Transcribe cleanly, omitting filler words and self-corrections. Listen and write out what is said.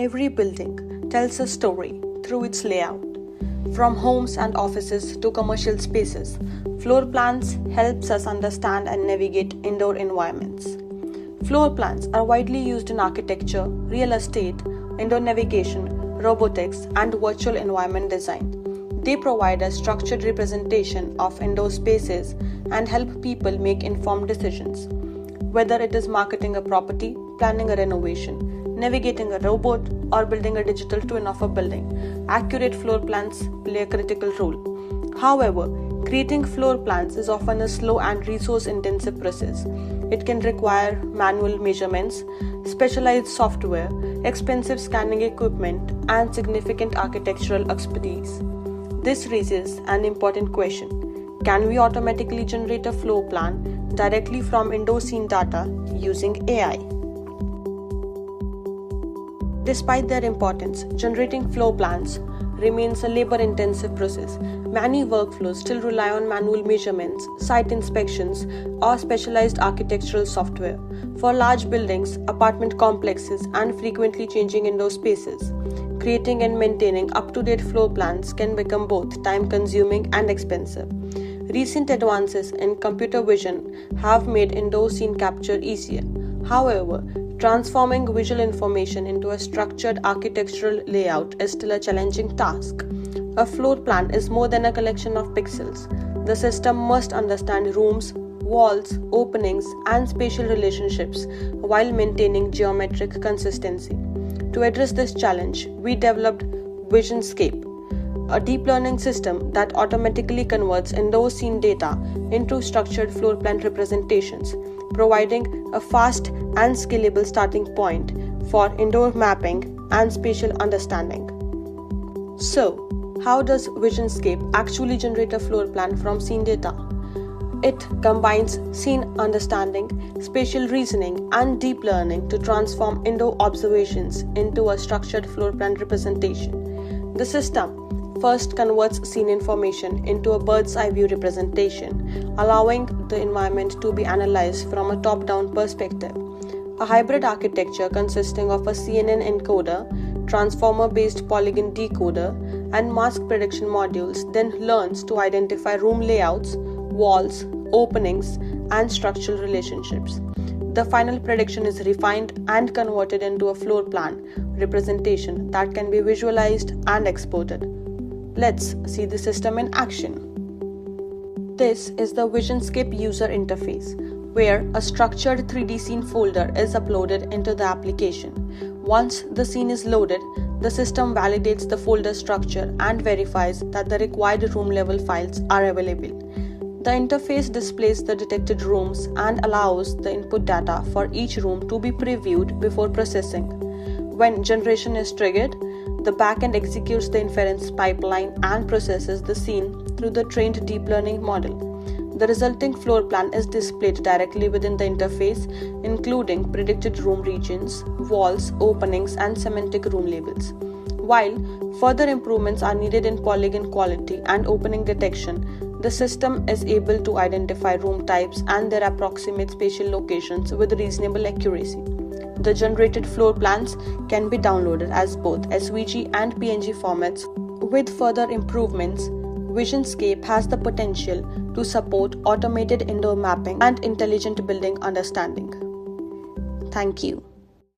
Every building tells a story through its layout. From homes and offices to commercial spaces, floor plans helps us understand and navigate indoor environments. Floor plans are widely used in architecture, real estate, indoor navigation, robotics, and virtual environment design. They provide a structured representation of indoor spaces and help people make informed decisions. Whether it is marketing a property, planning a renovation, navigating a robot, or building a digital twin of a building, accurate floor plans play a critical role. However, creating floor plans is often a slow and resource-intensive process. It can require manual measurements, specialized software, expensive scanning equipment, and significant architectural expertise. This raises an important question. Can we automatically generate a floor plan directly from indoor scene data using AI? Despite their importance, generating floor plans remains a labor-intensive process. Many workflows still rely on manual measurements, site inspections, or specialized architectural software. For large buildings, apartment complexes, and frequently changing indoor spaces, creating and maintaining up-to-date floor plans can become both time-consuming and expensive. Recent advances in computer vision have made indoor scene capture easier. However, transforming visual information into a structured architectural layout is still a challenging task. A floor plan is more than a collection of pixels. The system must understand rooms, walls, openings, and spatial relationships while maintaining geometric consistency. To address this challenge, we developed VisionScape, a deep learning system that automatically converts indoor scene data into structured floor plan representations, providing a fast and scalable starting point for indoor mapping and spatial understanding. So, how does VisionScape actually generate a floor plan from scene data? It combines scene understanding, spatial reasoning, and deep learning to transform indoor observations into a structured floor plan representation. The system first converts scene information into a bird's eye view representation, allowing the environment to be analyzed from a top-down perspective. A hybrid architecture consisting of a CNN encoder, transformer-based polygon decoder, and mask prediction modules then learns to identify room layouts, walls, openings, and structural relationships. The final prediction is refined and converted into a floor plan representation that can be visualized and exported. Let's see the system in action. This is the VisionScape user interface, where a structured 3D scene folder is uploaded into the application. Once the scene is loaded, the system validates the folder structure and verifies that the required room-level files are available. The interface displays the detected rooms and allows the input data for each room to be previewed before processing. When generation is triggered, the backend executes the inference pipeline and processes the scene through the trained deep learning model. The resulting floor plan is displayed directly within the interface, including predicted room regions, walls, openings, and semantic room labels. While further improvements are needed in polygon quality and opening detection, the system is able to identify room types and their approximate spatial locations with reasonable accuracy. The generated floor plans can be downloaded as both SVG and PNG formats. With further improvements, VisionScape has the potential to support automated indoor mapping and intelligent building understanding. Thank you.